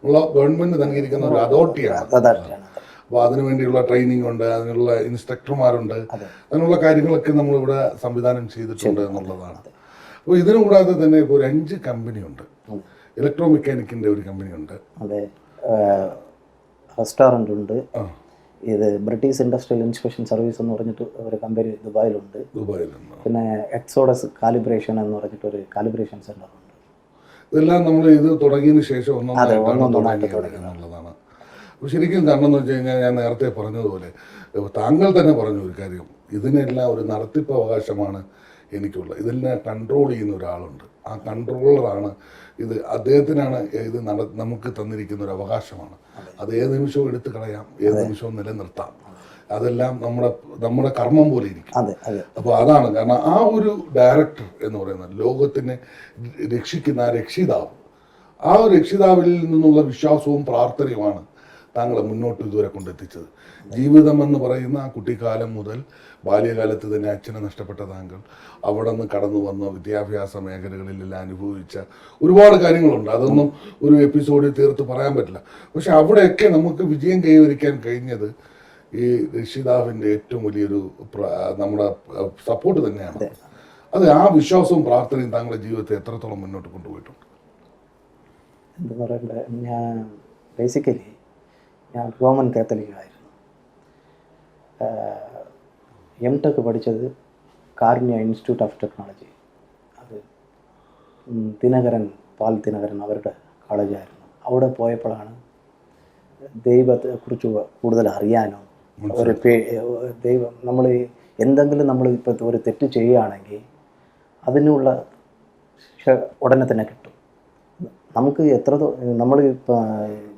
ഉള്ള ഗവൺമെന്റ് നൽകിയിരിക്കുന്ന ഒരു അതോറിറ്റിയാണ്. അപ്പോൾ അതിനു വേണ്ടിയുള്ള ട്രെയിനിങ് ഉണ്ട്, അതിനുള്ള ഇൻസ്ട്രക്ടർമാരുണ്ട്, അതിനുള്ള കാര്യങ്ങളൊക്കെ നമ്മളിവിടെ സംവിധാനം ചെയ്തിട്ടുണ്ട് എന്നുള്ളതാണ്. അപ്പോൾ ഇതിനു കൂടാതെ തന്നെ ഇപ്പോൾ ഒരു 5 കമ്പനിയുണ്ട്. ഇലക്ട്രോ മെക്കാനിക്കിൻ്റെ ഒരു കമ്പനിയുണ്ട്, അതെ, റെസ്റ്റോറൻ്റ് ഉണ്ട്, ഇത് ബ്രിട്ടീഷ് ഇൻഡസ്ട്രിയൽ ഇൻസ്പെക്ഷൻ സർവീസ് എന്ന് പറഞ്ഞിട്ട് ഒരു കമ്പനി ദുബായിലുണ്ട്. പിന്നെ എക്സോഡസ് കാലിബ്രേഷൻ എന്ന് പറഞ്ഞിട്ട് ഒരു കാലിബ്രേഷൻ സെൻ്റർ ഉണ്ട്. ഇതെല്ലാം നമ്മൾ ഇത് തുടങ്ങിയതിന് ശേഷം എന്നുള്ളതാണ്. അപ്പോൾ ശരിക്കും കാരണം എന്ന് വെച്ച് കഴിഞ്ഞാൽ ഞാൻ നേരത്തെ പറഞ്ഞതുപോലെ താങ്കൾ തന്നെ പറഞ്ഞ ഒരു കാര്യം, ഇതിനെല്ലാം ഒരു നടത്തിപ്പ് അവകാശമാണ് എനിക്കുള്ളത്. ഇതെല്ലാം കൺട്രോൾ ചെയ്യുന്ന ഒരാളുണ്ട്. ആ കൺട്രോളറാണ് ഇത്. അദ്ദേഹത്തിനാണ് ഇത് നമുക്ക് തന്നിരിക്കുന്ന ഒരു അവകാശമാണ്. അത് ഏത് നിമിഷവും എടുത്തു കളയാം, ഏത് നിമിഷവും നിലനിർത്താം. അതെല്ലാം നമ്മുടെ കർമ്മം പോലെ ഇരിക്കും. അപ്പോൾ അതാണ് കാരണം ആ ഒരു ഡയറക്ടർ എന്ന് പറയുന്നത് ലോകത്തിനെ രക്ഷിക്കുന്ന ആ രക്ഷിതാവ്, ആ ഒരു രക്ഷിതാവിൽ നിന്നുള്ള വിശ്വാസവും പ്രാർത്ഥനയുമാണ് താങ്കളെ മുന്നോട്ട് ഇതുവരെ കൊണ്ടെത്തിച്ചത്. ജീവിതം എന്ന് പറയുന്ന ആ കുട്ടിക്കാലം മുതൽ ബാല്യകാലത്ത് തന്നെ അച്ഛനെ നഷ്ടപ്പെട്ട താങ്കൾ അവിടെ നിന്ന് കടന്നു വന്ന വിദ്യാഭ്യാസ മേഖലകളിലെല്ലാം അനുഭവിച്ച ഒരുപാട് കാര്യങ്ങളുണ്ട്. അതൊന്നും ഒരു എപ്പിസോഡിൽ തീർത്ത് പറയാൻ പറ്റില്ല. പക്ഷെ അവിടെയൊക്കെ നമുക്ക് വിജയം കൈവരിക്കാൻ കഴിഞ്ഞത് ഈ രക്ഷിതാവിൻ്റെ ഏറ്റവും വലിയൊരു നമ്മുടെ സപ്പോർട്ട് തന്നെയാണ്. അത് ആ വിശ്വാസവും പ്രാർത്ഥനയും താങ്കളുടെ ജീവിതത്തെ എത്രത്തോളം മുന്നോട്ട് കൊണ്ടുപോയിട്ടുണ്ട്? എന്താ പറയണ്ടേ, ഞാൻ റോമൻ കാത്തലിക്കായിരുന്നു. എംടെക് പഠിച്ചത് കാരുണ്യ ഇൻസ്റ്റിറ്റ്യൂട്ട് ഓഫ് ടെക്നോളജി. അത് പാൽ ദിനകരൻ അവരുടെ കോളേജായിരുന്നു. അവിടെ പോയപ്പോഴാണ് ദൈവത്തെക്കുറിച്ച് കൂടുതൽ അറിയാനും ദൈവം നമ്മൾ എന്തെങ്കിലും നമ്മൾ ഇപ്പോൾ ഒരു തെറ്റ് ചെയ്യുകയാണെങ്കിൽ അതിനുള്ള ശിക്ഷ ഉടനെ തന്നെ കിട്ടും. നമുക്ക്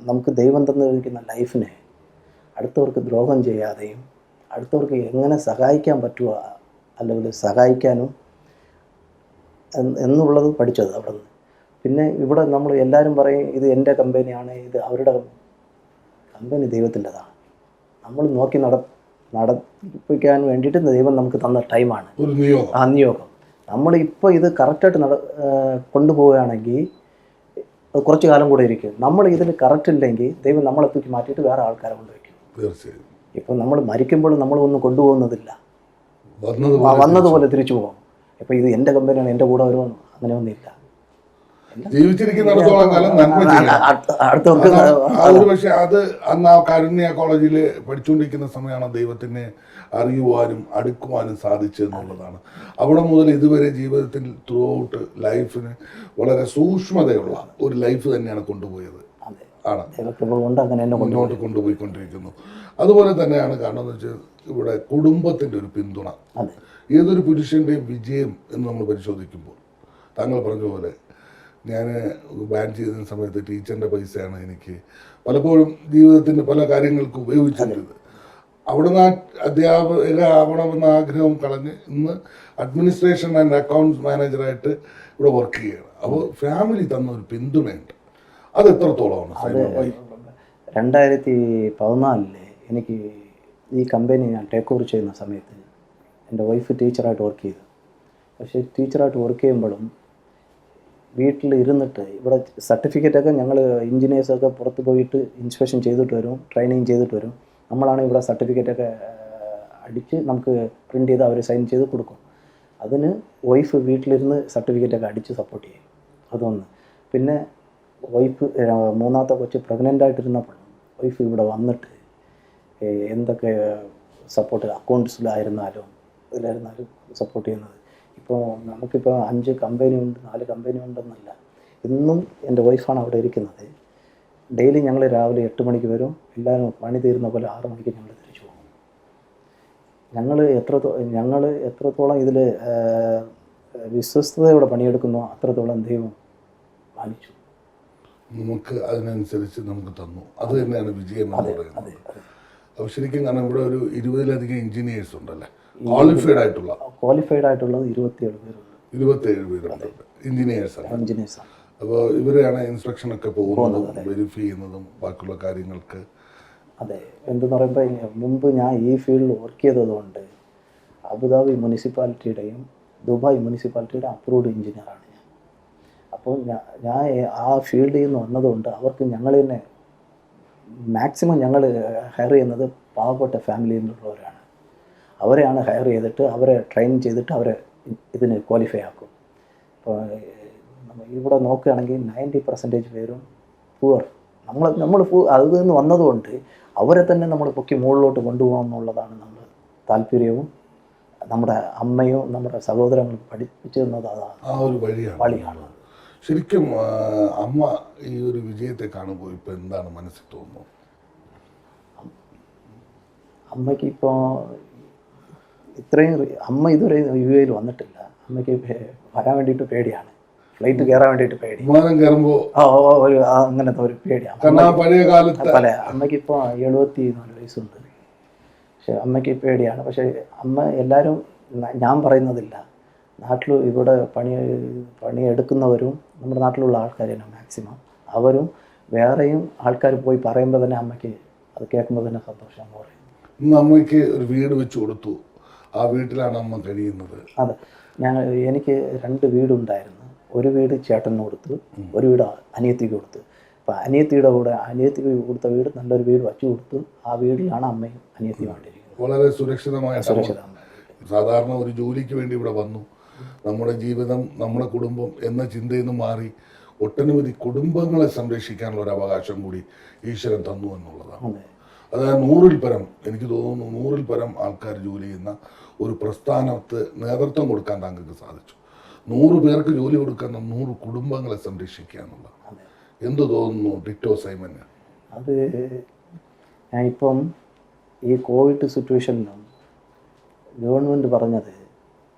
നമുക്ക് ദൈവം തന്നിരിക്കുന്ന ലൈഫിനെ അടുത്തവർക്ക് ദ്രോഹം ചെയ്യാതെയും അടുത്തവർക്ക് എങ്ങനെ സഹായിക്കാൻ പറ്റുമോ അല്ലെങ്കിൽ സഹായിക്കാനും എന്നുള്ളത് പഠിച്ചത് അവിടെ നിന്ന്. പിന്നെ ഇവിടെ നമ്മൾ എല്ലാവരും പറയും ഇത് എൻ്റെ കമ്പനിയാണ്, ഇത് അവരുടെ കമ്പനി ദൈവത്തിൻ്റെതാണ്. നമ്മൾ നോക്കി നടപ്പിക്കാൻ വേണ്ടിയിട്ട് ദൈവം നമുക്ക് തന്ന ടൈമാണ് ആ നിയോഗം. നമ്മളിപ്പോൾ ഇത് കറക്റ്റായിട്ട് കൊണ്ടുപോവുകയാണെങ്കിൽ കുറച്ച് കാലം കൂടെ ഇരിക്കും. നമ്മൾ ഇതിൽ കറക്റ്റ് ഇല്ലെങ്കിൽ ദൈവം നമ്മളെ തൂക്കി മാറ്റിയിട്ട് വേറെ ആൾക്കാരെ കൊണ്ടുവയ്ക്കും. തീർച്ചയായും ഇപ്പം നമ്മൾ മരിക്കുമ്പോൾ നമ്മളൊന്നും കൊണ്ടുപോകുന്നതില്ല, വന്നതുപോലെ തിരിച്ചു പോകും. ഇപ്പം ഇത് എൻ്റെ കമ്പനിയാണ്, എൻ്റെ കൂടെ വരുമെന്ന് അങ്ങനെയൊന്നുമില്ല. ജീവിച്ചിരിക്കുന്നിടത്തോളം കാലം നന്മ പക്ഷെ അത് അന്ന് ആ കാരുണ്യ കോളേജിൽ പഠിച്ചുകൊണ്ടിരിക്കുന്ന സമയമാണ് ദൈവത്തിനെ അറിയുവാനും അടുക്കുവാനും സാധിച്ചതെന്നുള്ളതാണ്. അവിടെ മുതൽ ഇതുവരെ ജീവിതത്തിൽ ത്രൂ ഔട്ട് ലൈഫിന് വളരെ സൂക്ഷ്മതയുള്ള ഒരു ലൈഫ് തന്നെയാണ് കൊണ്ടുപോയത് ആണ് മുന്നോട്ട് കൊണ്ടുപോയിക്കൊണ്ടിരിക്കുന്നു. അതുപോലെ തന്നെയാണ് കാരണം എന്ന് വെച്ചാൽ ഇവിടെ കുടുംബത്തിൻ്റെ ഒരു പിന്തുണ, ഏതൊരു പുരുഷൻ്റെയും വിജയം എന്ന് നമ്മൾ പരിശോധിക്കുമ്പോൾ താങ്കൾ പറഞ്ഞ പോലെ ഞാൻ ബാൻ ചെയ്യുന്ന സമയത്ത് ടീച്ചറിൻ്റെ പൈസയാണ് എനിക്ക് പലപ്പോഴും ജീവിതത്തിൻ്റെ പല കാര്യങ്ങൾക്ക് ഉപയോഗിച്ചിട്ടുള്ളത്. അവിടുന്ന് അധ്യാപക ആവണമെന്ന ആഗ്രഹം കളഞ്ഞ് ഇന്ന് അഡ്മിനിസ്ട്രേഷൻ ആൻഡ് അക്കൗണ്ട്സ് മാനേജറായിട്ട് ഇവിടെ വർക്ക് ചെയ്യുകയാണ്. അപ്പോൾ ഫാമിലി തന്ന ഒരു പിന്തുണയുണ്ട്. അത് എത്രത്തോളമാണ്? 2014 എനിക്ക് ഈ കമ്പനി ഞാൻ ടേക്ക് ഓവർ ചെയ്യുന്ന സമയത്ത് എൻ്റെ വൈഫ് ടീച്ചറായിട്ട് വർക്ക് ചെയ്തു. പക്ഷേ ടീച്ചറായിട്ട് വർക്ക് ചെയ്യുമ്പോഴും വീട്ടിൽ ഇരുന്നിട്ട് ഇവിടെ സർട്ടിഫിക്കറ്റൊക്കെ ഞങ്ങൾ എൻജിനീയേഴ്സൊക്കെ പുറത്ത് പോയിട്ട് ഇൻസ്പെക്ഷൻ ചെയ്തിട്ട് വരും, ട്രെയിനിങ് ചെയ്തിട്ട് വരും. നമ്മളാണ് ഇവിടെ സർട്ടിഫിക്കറ്റൊക്കെ അടിച്ച് നമുക്ക് പ്രിൻ്റ് ചെയ്ത് അവർ സൈൻ ചെയ്ത് കൊടുക്കും. അതിന് വൈഫ് വീട്ടിലിരുന്ന് സർട്ടിഫിക്കറ്റൊക്കെ അടിച്ച് സപ്പോർട്ട് ചെയ്യും. അതൊന്ന്. പിന്നെ വൈഫ് മൂന്നാമത്തെ കൊച്ച് പ്രഗ്നൻ്റ് ആയിട്ടിരുന്നപ്പോൾ വൈഫ് ഇവിടെ വന്നിട്ട് എന്തൊക്കെ സപ്പോർട്ട് അക്കൗണ്ട്സിലായിരുന്നാലും ഇതിലായിരുന്നാലും സപ്പോർട്ട് ചെയ്യുന്നത്. ഇപ്പോൾ നമുക്കിപ്പോൾ 5 കമ്പനി ഉണ്ട്, 4 കമ്പനി ഉണ്ടെന്നല്ല, ഇന്നും എൻ്റെ വൈഫാണ് അവിടെ ഇരിക്കുന്നത്. ഡെയിലി ഞങ്ങൾ രാവിലെ 8 മണിക്ക് വരും, എല്ലാവരും പണി തീരുന്ന പോലെ 6 മണിക്ക് ഞങ്ങൾ തിരിച്ചു പോകും. ഞങ്ങൾ എത്രത്തോളം ഇതിൽ വിശ്വസ്തയോടെ പണിയെടുക്കുന്നോ അത്രത്തോളം ദൈവം പാലിച്ചു. നമുക്ക് അതിനനുസരിച്ച് നമുക്ക് തന്നു. അത് തന്നെയാണ് വിജയം എന്ന് പറയുന്നത്. അപ്പോൾ ശരിക്കും കാരണം ഇവിടെ ഒരു 20-ലധികം എഞ്ചിനീയേഴ്സ് ഉണ്ടല്ലേ, ക്വാളിഫൈഡ് ആയിട്ടുള്ളത് 27 പേരുണ്ട്. 27 പേരുണ്ട് എഞ്ചിനീയേഴ്സാണ്. അപ്പോൾ ഇവരെയാണ് ഇൻസ്പെക്ഷനൊക്കെ പോകുന്നതും വെരിഫൈ ചെയ്യുന്നതും ബാക്കിയുള്ള കാര്യങ്ങൾക്ക്. അതെ, എന്തെന്ന് പറയുമ്പോൾ മുമ്പ് ഞാൻ ഈ ഫീൽഡിൽ വർക്ക് ചെയ്തതുകൊണ്ട് അബുദാബി മുനിസിപ്പാലിറ്റിയുടെയും ദുബായ് മുനിസിപ്പാലിറ്റിയുടെ അപ്രൂവ്ഡ് എഞ്ചിനീയറാണ് ഞാൻ. അപ്പോൾ ഞാൻ ആ ഫീൽഡിൽ നിന്ന് വന്നതുകൊണ്ട് അവർക്ക് ഞങ്ങൾ തന്നെ മാക്സിമം ഞങ്ങൾ ഹയർ ചെയ്യുന്നത് പാവപ്പെട്ട ഫാമിലിയിൽ നിന്നുള്ളവരാണ്. അവരെയാണ് ഹയർ ചെയ്തിട്ട് അവരെ ട്രെയിൻ ചെയ്തിട്ട് അവരെ ഇതിന് ക്വാളിഫൈ ആക്കും. ഇപ്പോൾ ഇവിടെ നോക്കുകയാണെങ്കിൽ 90% പേരും പൂവർ. നമ്മൾ അതിൽ നിന്ന് വന്നതുകൊണ്ട് അവരെ തന്നെ നമ്മൾ പൊക്കി മുകളിലോട്ട് കൊണ്ടുപോകണം എന്നുള്ളതാണ് നമ്മുടെ താല്പര്യവും. നമ്മുടെ അമ്മയും നമ്മുടെ സഹോദരങ്ങളും പഠിപ്പിച്ചു തന്നത് അതാണ്, ആ ഒരു വഴിയാണ്. ശരിക്കും അമ്മ ഈ ഒരു വിജയത്തെ കാണുമ്പോൾ ഇപ്പോൾ എന്താണ് മനസ്സിൽ തോന്നുന്നത്? അമ്മയ്ക്ക് ഇപ്പോൾ അമ്മ ഇതുവരെ UAE വന്നിട്ടില്ല. അമ്മയ്ക്ക് വരാൻ വേണ്ടിയിട്ട് പേടിയാണ്, ഫ്ലൈറ്റ് കയറാൻ വേണ്ടിയിട്ട് പേടി, വിമാനം കയറുമ്പോൾ അങ്ങനത്തെ ഒരു പേടിയാണ്. പഴയ കാലത്ത് അമ്മയ്ക്ക് ഇപ്പോൾ 74 വയസ്സുണ്ട്. പക്ഷെ അമ്മയ്ക്ക് പേടിയാണ്. പക്ഷേ അമ്മ എല്ലാവരും ഞാൻ പറയുന്നതില്ല, നാട്ടിൽ ഇവിടെ പണിയെടുക്കുന്നവരും നമ്മുടെ നാട്ടിലുള്ള ആൾക്കാരാണ് മാക്സിമം. അവരും വേറെയും ആൾക്കാർ പോയി പറയുമ്പോൾ തന്നെ അമ്മയ്ക്ക് അത് കേൾക്കുമ്പോൾ തന്നെ സന്തോഷം എന്ന് പറയും. ഇന്ന് അമ്മയ്ക്ക് ഒരു വീട് വെച്ച് കൊടുത്തു, ആ വീട്ടിലാണ് അമ്മ കഴിയുന്നത്. അതെ, എനിക്ക് 2 വീടുണ്ടായിരുന്നു. ഒരു വീട് ചേട്ടന് കൊടുത്തു, ഒരു വീട് അനിയത്തിക്ക് കൊടുത്തു. അപ്പോൾ അനിയത്തിക്ക് കൊടുത്ത വീട് നല്ലൊരു വീട് വച്ചു കൊടുത്തു. ആ വീട്ടിലാണ് അമ്മയും അനിയത്തിയും വേണ്ടിയിരിക്കുന്നത്. വളരെ സുരക്ഷിതമായ. സാധാരണ ഒരു ജോലിക്ക് വേണ്ടി ഇവിടെ വന്നു, നമ്മുടെ ജീവിതം നമ്മുടെ കുടുംബം എന്ന ചിന്തയിൽ നിന്ന് മാറി ഒട്ടനവധി കുടുംബങ്ങളെ സംരക്ഷിക്കാനുള്ള ഒരു അവകാശം കൂടി ഈശ്വരൻ തന്നു എന്നുള്ളതാണ്. അതായത് 100-ൽ പരം, എനിക്ക് തോന്നുന്നു 100-ൽ പരം ആൾക്കാർ ജോലി ചെയ്യുന്ന ഒരു പ്രസ്ഥാനത്ത് നേതൃത്വം കൊടുക്കാൻ താങ്കൾക്ക് സാധിച്ചു. 100 പേർക്ക് ജോലി കൊടുക്കാൻ 100 കുടുംബങ്ങളെ സംരക്ഷിക്കുക എന്നുള്ളതാണ്. എന്തു തോന്നുന്നു ഡിറ്റോ സൈമന്? അത് ഞാനിപ്പം ഈ കോവിഡ് സിറ്റുവേഷനിലും ഗവൺമെൻറ് പറഞ്ഞത്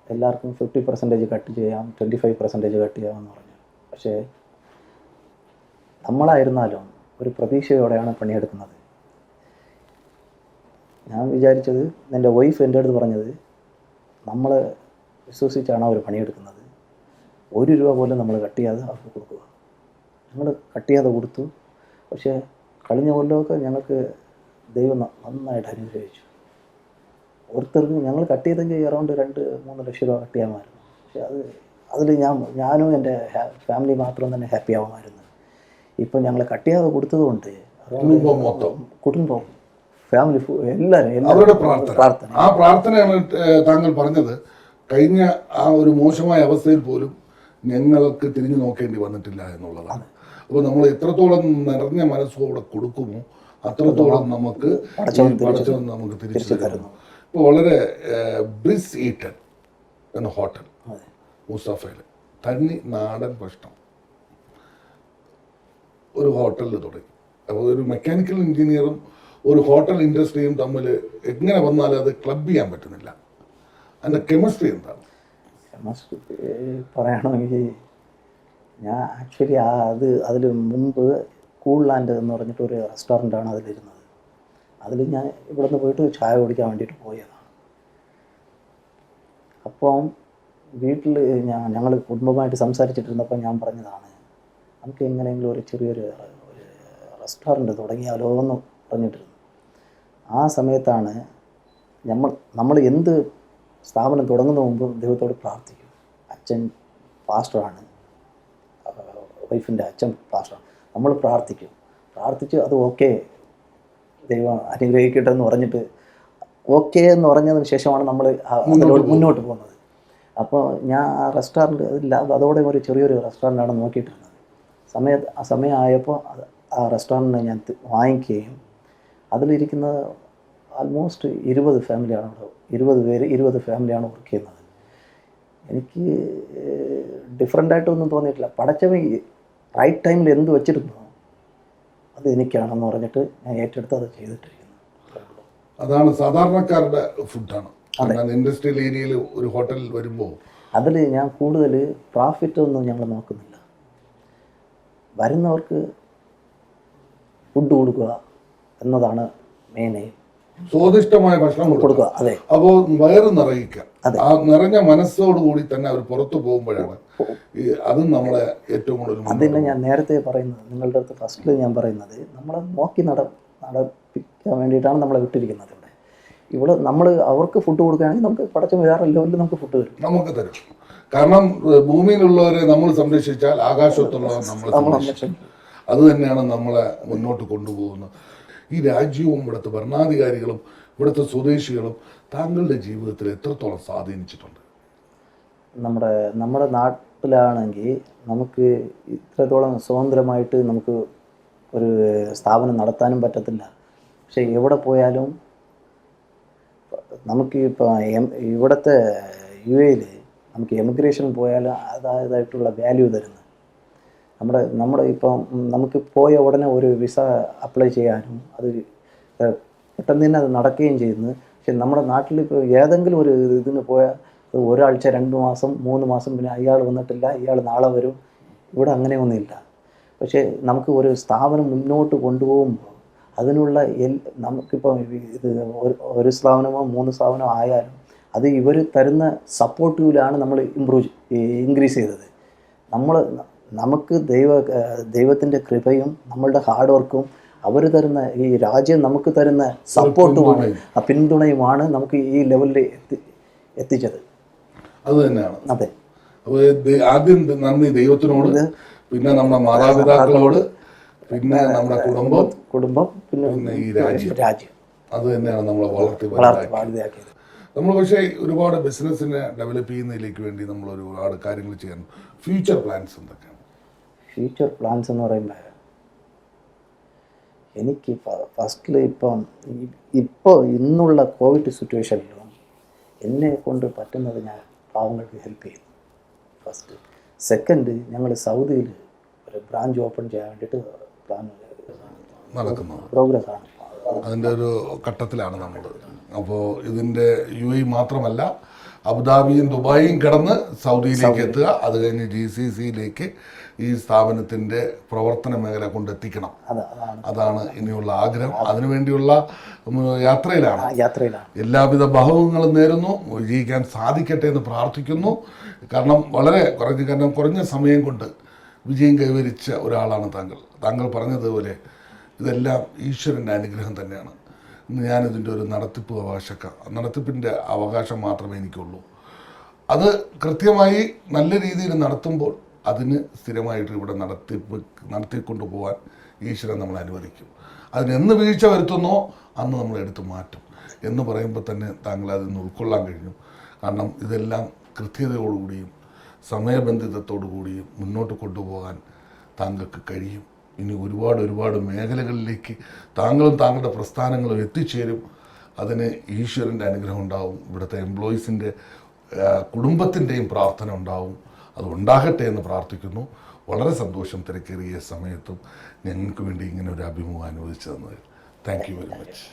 എല്ലാവർക്കും 50% കട്ട് ചെയ്യാം, 25% കട്ട് ചെയ്യാമെന്ന് പറഞ്ഞു. പക്ഷേ നമ്മളായിരുന്നാലും ഒരു പ്രതീക്ഷയോടെയാണ് പണിയെടുക്കുന്നത്. ഞാൻ വിചാരിച്ചത്, എൻ്റെ വൈഫ് എൻ്റെ അടുത്ത് പറഞ്ഞത്, നമ്മളെ വിശ്വസിച്ചാണ് അവർ പണിയെടുക്കുന്നത്, 1 രൂപ പോലും നമ്മൾ കട്ട് ചെയ്യാതെ അവർക്ക് കൊടുക്കുക. ഞങ്ങൾ കട്ട് ചെയ്യാതെ കൊടുത്തു. പക്ഷേ കഴിഞ്ഞ കൊല്ലമൊക്കെ ഞങ്ങൾക്ക് ദൈവം നന്നായിട്ട് അനുഗ്രഹിച്ചു. ഓരോരുത്തർക്കും ഞങ്ങൾ കട്ട് ചെയ്തെങ്കിൽ അറൗണ്ട് 2-3 ലക്ഷം രൂപ കട്ട് ചെയ്യാമായിരുന്നു. പക്ഷേ അതിൽ ഞാനും എൻ്റെ ഫാമിലി മാത്രം തന്നെ ഹാപ്പി ആവുമായിരുന്നു. ഇപ്പം ഞങ്ങൾ കട്ട് ചെയ്യാതെ കൊടുത്തതുകൊണ്ട് കുടുംബം, ഫാമിലി, എല്ലാവരും അവരുടെ പ്രാർത്ഥന, ആ പ്രാർത്ഥനയാണ് താങ്കൾ പറഞ്ഞത്. കഴിഞ്ഞ ആ ഒരു മോശമായ അവസ്ഥയിൽ പോലും ഞങ്ങൾക്ക് തിരിഞ്ഞു നോക്കേണ്ടി വന്നിട്ടില്ല എന്നുള്ളതാണ്. അപ്പോൾ നമ്മൾ എത്രത്തോളം നിറഞ്ഞ മനസ്സോടെ കൊടുക്കുമോ അത്രത്തോളം നമുക്ക് പടച്ചവൻ നമുക്ക് തിരിച്ചു തരുന്നു. ഇപ്പോൾ വളരെ ബ്രിസ് ഈറ്റൻ എന്ന ഹോട്ടൽ മുസഫയിൽ തനി നാടൻ ഭക്ഷണം ഒരു ഹോട്ടലിൽ തുടങ്ങി. അപ്പോൾ ഒരു മെക്കാനിക്കൽ എഞ്ചിനീയറും ഒരു ഹോട്ടൽ ഇൻഡസ്ട്രിയും തമ്മിൽ എങ്ങനെ വന്നാലും അത് ക്ലബ് ചെയ്യാൻ പറ്റുന്നില്ല. അതിൻ്റെ കെമിസ്ട്രി എന്താണ്? കെമിസ്ട്രി പറയുകയാണെങ്കിൽ ഞാൻ ആക്ച്വലി അതിൽ മുമ്പ് കൂൾ ലാൻഡ് എന്ന് പറഞ്ഞിട്ടൊരു റെസ്റ്റോറൻ്റാണ് അതിലിരുന്നത്. അതിൽ ഞാൻ ഇവിടെ നിന്ന് പോയിട്ട് ചായ കുടിക്കാൻ വേണ്ടിയിട്ട് പോയതാണ്. അപ്പം വീട്ടിൽ ഞങ്ങൾ കുടുംബമായിട്ട് സംസാരിച്ചിട്ടിരുന്നപ്പോൾ ഞാൻ പറഞ്ഞതാണ്, നമുക്ക് എങ്ങനെയെങ്കിലും ഒരു ചെറിയൊരു റെസ്റ്റോറൻറ്റ് തുടങ്ങിയാലോ എന്ന് പറഞ്ഞിട്ടിരുന്നു. ആ സമയത്താണ് നമ്മൾ എന്ത് സ്ഥാപനം തുടങ്ങുന്ന മുമ്പ് ദൈവത്തോട് പ്രാർത്ഥിക്കും. അച്ഛൻ പാസ്റ്ററാണ്, വൈഫിൻ്റെ അച്ഛൻ പാസ്റ്ററാണ്. നമ്മൾ പ്രാർത്ഥിച്ച് അത് ഓക്കെ ദൈവം അനുഗ്രഹിക്കട്ടെ എന്ന് പറഞ്ഞിട്ട് ഓക്കെ എന്ന് പറഞ്ഞതിന് ശേഷമാണ് നമ്മൾ മുന്നോട്ട് പോകുന്നത്. അപ്പോൾ ഞാൻ ആ റെസ്റ്റോറൻറ്റ് അതില്ല, അതോടെ ഒരു ചെറിയൊരു റെസ്റ്റോറൻ്റാണ് നോക്കിയിട്ടിരുന്നത്. സമയമായപ്പോൾ ആ റെസ്റ്റോറൻറ്റിനെ ഞാൻ വാങ്ങിക്കുകയും അതിലിരിക്കുന്ന ആൾമോസ്റ്റ് 20 ഫാമിലിയാണ് അവിടെ, 20 ഫാമിലിയാണ് വർക്ക് ചെയ്യുന്നത്. എനിക്ക് ഡിഫറെൻ്റായിട്ടൊന്നും തോന്നിയിട്ടില്ല. പടച്ചവൻ റൈറ്റ് ടൈമിൽ എന്ത് വെച്ചിരുന്നോ അത് എനിക്കാണെന്ന് പറഞ്ഞിട്ട് ഞാൻ ഏറ്റെടുത്ത് അത് ചെയ്തിട്ടിരിക്കുന്നു. അതാണ് സാധാരണക്കാരുടെ ഫുഡാണ്. ഇൻഡസ്ട്രിയൽ ഏരിയയിൽ ഒരു ഹോട്ടലിൽ വരുമ്പോൾ അതിൽ ഞാൻ കൂടുതൽ പ്രോഫിറ്റ് ഒന്നും ഞങ്ങൾ നോക്കുന്നില്ല. വരുന്നവർക്ക് ഫുഡ് കൊടുക്കുക എന്നതാണ് മെയിൻ എയിം. സ്വാദിഷ്ടമായ ഭക്ഷണം കൊടുക്കുക. അതെ. അപ്പോൾ വയറ് നിറയിക്കുക. ആ നിറഞ്ഞ മനസ്സോടുകൂടി തന്നെ അവർ പുറത്തു പോകുമ്പോഴാണ് അതും നമ്മളെ ഏറ്റവും കൂടുതൽ. അതിനെ ഞാൻ നേരത്തെ പറയുന്നത്, നിങ്ങളുടെ അടുത്ത് ഫസ്റ്റിൽ ഞാൻ പറയുന്നത്, നമ്മളെ നോക്കി നടപ്പിക്കാൻ വേണ്ടിയിട്ടാണ് നമ്മളെ വിട്ടിരിക്കുന്നത്. ഇവിടെ നമ്മൾ അവർക്ക് ഫുഡ് കൊടുക്കുകയാണെങ്കിൽ നമുക്ക് പടച്ച വേറെ ലെവലിൽ നമുക്ക് ഫുഡ് തരും, നമുക്ക് തരും. കാരണം ഭൂമിയിലുള്ളവരെ നമ്മൾ സംരക്ഷിച്ചാൽ ആകാശത്തുള്ളവർ നമ്മളെ സംരക്ഷിക്കും. അത് തന്നെയാണ് നമ്മളെ മുന്നോട്ട് കൊണ്ടുപോകുന്നത്. ഈ രാജ്യവും ഇവിടുത്തെ ഭരണാധികാരികളും ഇവിടുത്തെ സ്വദേശികളും താങ്കളുടെ ജീവിതത്തിൽ എത്രത്തോളം സ്വാധീനിച്ചിട്ടുണ്ട്? നമ്മുടെ നാട്ടിലാണെങ്കിൽ നമുക്ക് ഇത്രത്തോളം സ്വതന്ത്രമായിട്ട് നമുക്ക് ഒരു സ്ഥാപനം നടത്താനും പറ്റത്തില്ല. പക്ഷേ എവിടെ പോയാലും നമുക്ക് ഇപ്പോൾ ഇവിടുത്തെ UAE നമുക്ക് എമിഗ്രേഷൻ പോയാൽ അതായതായിട്ടുള്ള വാല്യൂ തരുന്നത് നമ്മുടെ ഇപ്പം നമുക്ക് പോയ ഉടനെ ഒരു വിസ അപ്ലൈ ചെയ്യാനും അത് പെട്ടെന്ന് തന്നെ അത് നടക്കുകയും ചെയ്യുന്നു. പക്ഷെ നമ്മുടെ നാട്ടിൽ ഇപ്പോൾ ഏതെങ്കിലും ഒരു ഇതിന് പോയാൽ അത് ഒരാഴ്ച 2 മാസം 3 മാസം പിന്നെ അയാൾ വന്നിട്ടില്ല, ഇയാൾ നാളെ വരും. ഇവിടെ അങ്ങനെയൊന്നുമില്ല. പക്ഷേ നമുക്ക് ഒരു സ്ഥാപനം മുന്നോട്ട് കൊണ്ടുപോകുമ്പോൾ അതിനുള്ള നമുക്കിപ്പോൾ ഇത് ഒരു സ്ഥാപനമോ 3 സ്ഥാപനമോ ആയാലും അത് ഇവർ തരുന്ന സപ്പോർട്ടീവിലാണ് നമ്മൾ ഇൻക്രീസ് ചെയ്തത്. നമുക്ക് ദൈവത്തിൻ്റെ കൃപയും നമ്മളുടെ ഹാർഡ് വർക്കും അവർ തരുന്ന ഈ രാജ്യം നമുക്ക് തരുന്ന സപ്പോർട്ടുമാണ്, ആ പിന്തുണയുമാണ് നമുക്ക് ഈ ലെവലിൽ എത്തിച്ചത്. അത് തന്നെയാണ്. അതെ. ആദ്യം നന്ദി ദൈവത്തിനോട്, പിന്നെ നമ്മുടെ മാതാപിതാക്കളോട്, പിന്നെ നമ്മുടെ കുടുംബം, പിന്നെ ഈ രാജ്യം. അത് തന്നെയാണ് നമ്മളെ വളർത്തിയാക്കിയത്. നമ്മൾ പക്ഷേ ഒരുപാട് ബിസിനസ്സിനെ ഡെവലപ്പ് ചെയ്യുന്നതിലേക്ക് വേണ്ടി നമ്മൾ ഒരുപാട് കാര്യങ്ങൾ ചെയ്യണം. ഫ്യൂച്ചർ പ്ലാൻസ് എന്തൊക്കെയാണ്? ഫ്യൂച്ചർ പ്ലാൻസ് എന്ന് പറയുമ്പോൾ എനിക്ക് ഫസ്റ്റിൽ ഇപ്പോൾ ഇന്നുള്ള കോവിഡ് സിറ്റുവേഷനിലും എന്നെ കൊണ്ട് പറ്റുന്നത് ഞാൻ പാവങ്ങൾക്ക് ഹെൽപ്പ് ചെയ്യുന്നു. ഫസ്റ്റ്. സെക്കൻഡ്, ഞങ്ങൾ സൗദിയിൽ ഒരു ബ്രാഞ്ച് ഓപ്പൺ ചെയ്യാൻ വേണ്ടിയിട്ട് പ്ലാൻ നടക്കുന്നു, പ്രോഗ്രസ് ആണ്. അതിൻ്റെ ഒരു ഘട്ടത്തിലാണ് നമ്മൾ. അപ്പോൾ ഇതിൻ്റെ UAE മാത്രമല്ല, അബുദാബിയും ദുബായിയും കടന്ന് സൗദിയിലേക്ക് എത്തുക, അത് കഴിഞ്ഞ് GCCയിലേക്ക് ഈ സ്ഥാപനത്തിൻ്റെ പ്രവർത്തന മേഖല കൊണ്ടെത്തിക്കണം. അതാണ് ഇനിയുള്ള ആഗ്രഹം. അതിനുവേണ്ടിയുള്ള യാത്രയിലാണ്. എല്ലാവിധ ഭാവങ്ങളും നേരുന്നു. വിജയിക്കാൻ സാധിക്കട്ടെ എന്ന് പ്രാർത്ഥിക്കുന്നു. കാരണം കുറഞ്ഞ സമയം കൊണ്ട് വിജയം കൈവരിച്ച ഒരാളാണ് താങ്കൾ പറഞ്ഞതുപോലെ ഇതെല്ലാം ഈശ്വരൻ്റെ അനുഗ്രഹം തന്നെയാണ്. ഞാനിതിൻ്റെ ഒരു നടത്തിപ്പിൻ്റെ അവകാശം മാത്രമേ എനിക്കുള്ളൂ. അത് കൃത്യമായി നല്ല രീതിയിൽ നടത്തുമ്പോൾ അതിന് സ്ഥിരമായിട്ട് ഇവിടെ നടത്തിക്കൊണ്ടു പോകാൻ ഈശ്വരൻ നമ്മളെ അനുവദിക്കും. അതിനെന്ന് വീഴ്ച വരുത്തുന്നോ അന്ന് നമ്മൾ എടുത്തു മാറ്റും എന്ന് പറയുമ്പോൾ തന്നെ താങ്കൾ അതിന് ഉൾക്കൊള്ളാൻ കഴിഞ്ഞു. കാരണം ഇതെല്ലാം കൃത്യതയോടുകൂടിയും സമയബന്ധിതത്തോടു കൂടിയും മുന്നോട്ട് കൊണ്ടുപോകാൻ താങ്കൾക്ക് കഴിയും. ഇനി ഒരുപാട് മേഖലകളിലേക്ക് താങ്കളും താങ്കളുടെ പ്രസ്ഥാനങ്ങളും എത്തിച്ചേരും. അതിന് ഈശ്വരൻ്റെ അനുഗ്രഹം ഉണ്ടാവും. ഇവിടുത്തെ എംപ്ലോയീസിൻ്റെ കുടുംബത്തിൻ്റെയും പ്രാർത്ഥന ഉണ്ടാവും. അത് ഉണ്ടാകട്ടെ എന്ന് പ്രാർത്ഥിക്കുന്നു. വളരെ സന്തോഷം തിരക്കേറിയ സമയത്തും ഞങ്ങൾക്ക് വേണ്ടി ഇങ്ങനെ ഒരു അഭിമുഖം അനുവദിച്ചു തന്നതിൽ. Thank you very much.